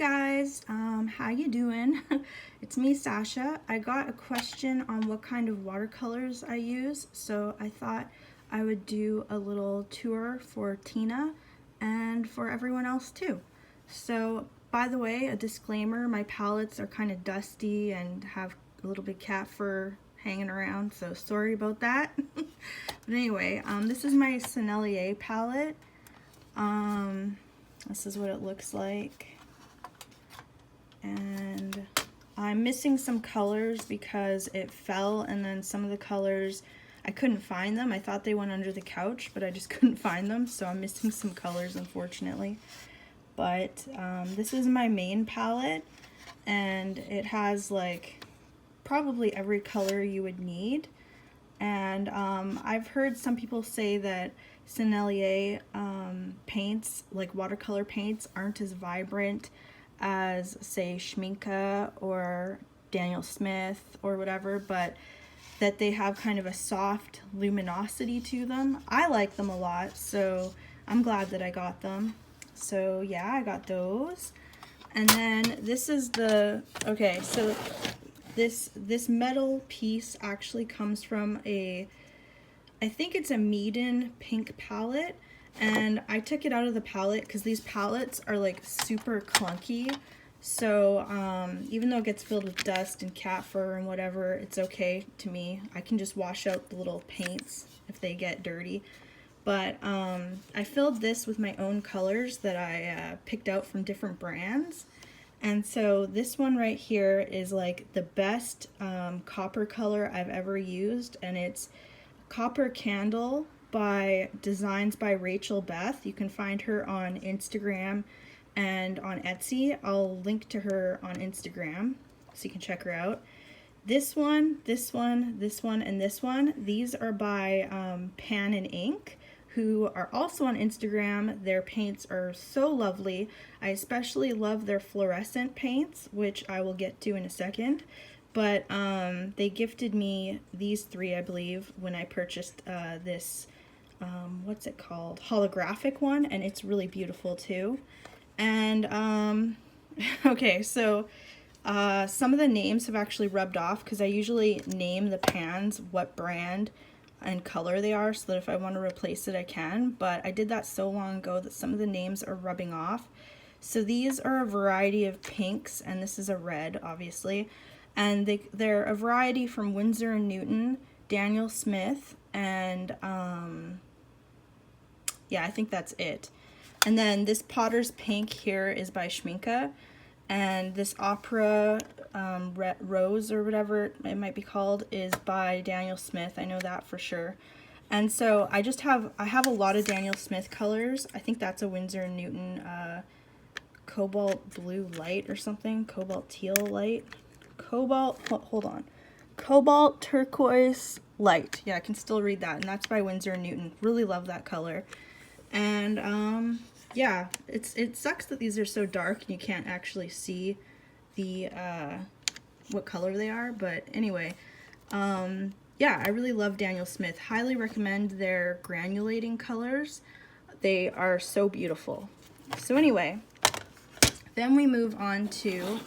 guys, how you doing? It's me, Sasha. I got a question on what kind of watercolors I use, so I thought I would do a little tour for Tina and for everyone else too. So, by the way, a disclaimer, my palettes are kind of dusty and have a little bit cat fur hanging around, so sorry about that. But anyway, this is my Sennelier palette. This is what it looks like. And I'm missing some colors because it fell, and then some of the colors I couldn't find them. I thought they went under the couch, but I just couldn't find them, so I'm missing some colors, unfortunately. But this is my main palette, and it has like probably every color you would need. And I've heard some people say that Sennelier paints, like watercolor paints, aren't as vibrant as, say, Schmincke or Daniel Smith or whatever, but that they have kind of a soft luminosity to them. I like them a lot, so I'm glad that I got them. So yeah, I got those. And then this is the, okay, so this metal piece actually comes from I think it's a Meeden pink palette, and I took it out of the palette because these palettes are like super clunky. So even though it gets filled with dust and cat fur and whatever, it's okay to me. I can just wash out the little paints if they get dirty. But I filled this with my own colors that I picked out from different brands. And so this one right here is like the best copper color I've ever used, and it's Copper Candle by Designs by Rachelbeth. You can find her on Instagram and on Etsy. I'll link to her on Instagram so you can check her out. This one, this one, this one, and this one, these are by Panandink, who are also on Instagram. Their paints are so lovely. I especially love their fluorescent paints, which I will get to in a second. But they gifted me these three, I believe, when I purchased this, what's it called? Holographic one, and it's really beautiful too. And, okay, so some of the names have actually rubbed off because I usually name the pans what brand and color they are so that if I want to replace it I can, but I did that so long ago that some of the names are rubbing off. So these are a variety of pinks, and this is a red, obviously, and they're a variety from Winsor Newton, Daniel Smith, and yeah, I think that's it. And then this Potter's Pink here is by Schmincke, and this Opera Rose or whatever it might be called is by Daniel Smith. I know that for sure. And so I have a lot of Daniel Smith colors. I think that's a Winsor Newton Cobalt Blue Light or something. Cobalt Teal Light. Hold on. Cobalt Turquoise Light. Yeah, I can still read that. And that's by Winsor Newton. Really love that color. And yeah, it sucks that these are so dark and you can't actually see the what color they are, but anyway, yeah, I really love Daniel Smith. Highly recommend their granulating colors. They are so beautiful. So anyway, then we move on to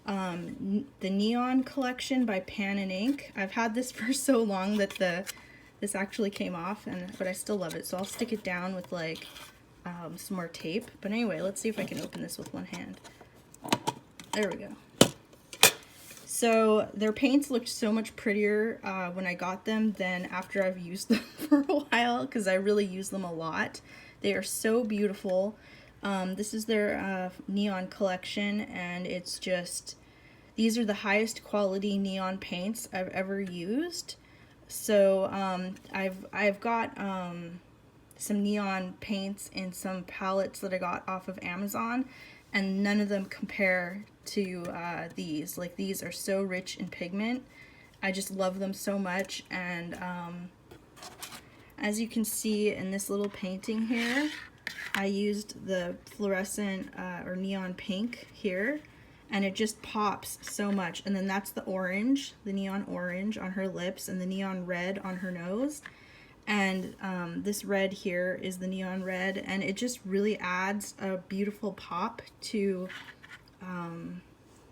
the Neon collection by Panandink. I've had this for so long that this actually came off, but I still love it, so I'll stick it down with like some more tape. But anyway, let's see if I can open this with one hand. There we go. So their paints looked so much prettier when I got them than after I've used them for a while, because I really use them a lot. They are so beautiful. This is their neon collection, and it's just, these are the highest quality neon paints I've ever used. So I've got some neon paints in some palettes that I got off of Amazon, and none of them compare to these. Like, these are so rich in pigment. I just love them so much. And as you can see in this little painting here, I used the fluorescent or neon pink here, and it just pops so much. And then that's the orange, the neon orange on her lips, and the neon red on her nose. And this red here is the neon red, and it just really adds a beautiful pop to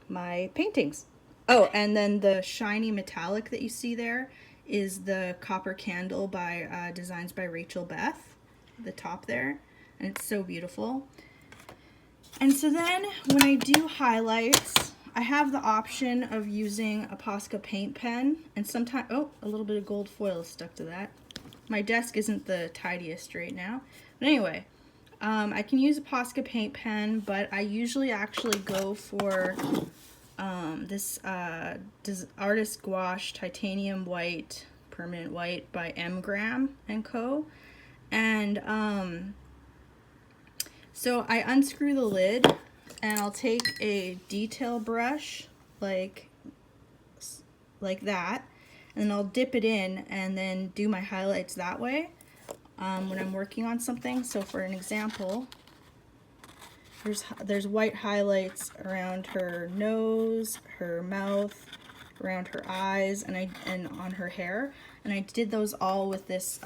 my paintings. Oh, and then the shiny metallic that you see there is the Copper Candle by Designs by Rachel Beth, the top there, and it's so beautiful. And so then when I do highlights, I have the option of using a Posca paint pen, and sometimes, oh, a little bit of gold foil is stuck to that. My desk isn't the tidiest right now. But anyway, I can use a Posca paint pen, but I usually actually go for this Artist Gouache Titanium White, Permanent White by M. Graham & Co. And so I unscrew the lid, and I'll take a detail brush like that, and then I'll dip it in and then do my highlights that way when I'm working on something. So for an example, there's white highlights around her nose, her mouth, around her eyes, and on her hair, and I did those all with this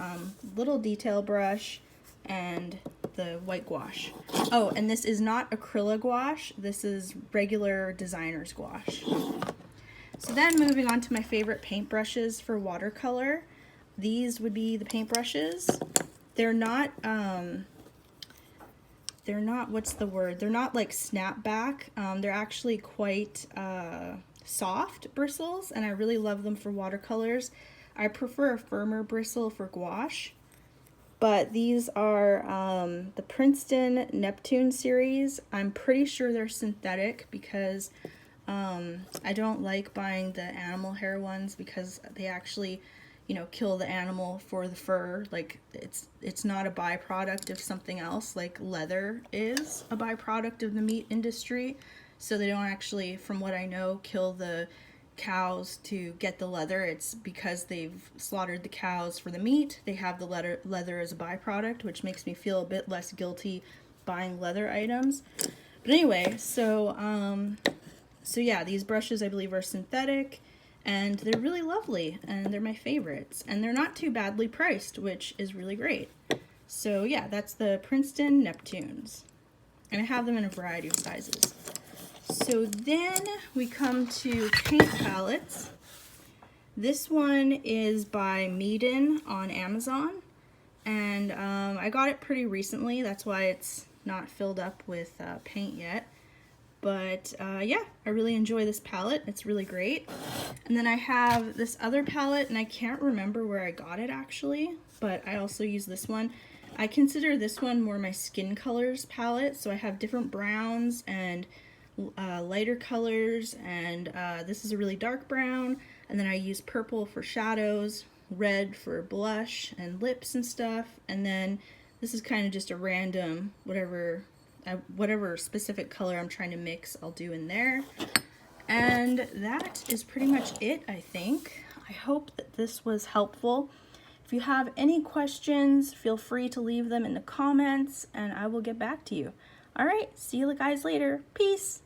little detail brush and the white gouache. Oh, and this is not acrylic gouache, this is regular designer's gouache. So then moving on to my favorite paintbrushes for watercolor, these would be the paintbrushes. They're not, what's the word? They're not like snapback. They're actually quite soft bristles, and I really love them for watercolors. I prefer a firmer bristle for gouache. But these are the Princeton Neptune series. I'm pretty sure they're synthetic because I don't like buying the animal hair ones because they actually, you know, kill the animal for the fur. Like it's not a byproduct of something else, like leather is a byproduct of the meat industry. So they don't actually, from what I know, kill the cows to get the leather. It's because they've slaughtered the cows for the meat. They have the leather as a byproduct, which makes me feel a bit less guilty buying leather items. But anyway, so yeah, these brushes I believe are synthetic, and they're really lovely, and they're my favorites, and they're not too badly priced, which is really great. So yeah, that's the Princeton Neptunes, and I have them in a variety of sizes. So then we come to paint palettes. This one is by Meeden on Amazon, and I got it pretty recently. That's why it's not filled up with paint yet. But yeah, I really enjoy this palette. It's really great. And then I have this other palette, and I can't remember where I got it actually, but I also use this one. I consider this one more my skin colors palette, so I have different browns and lighter colors, and this is a really dark brown, and then I use purple for shadows, red for blush and lips and stuff, and then this is kind of just a random whatever specific color I'm trying to mix, I'll do in there. And that is pretty much it, I think. I hope that this was helpful. If you have any questions, feel free to leave them in the comments, and I will get back to you. All right, see you guys later. Peace.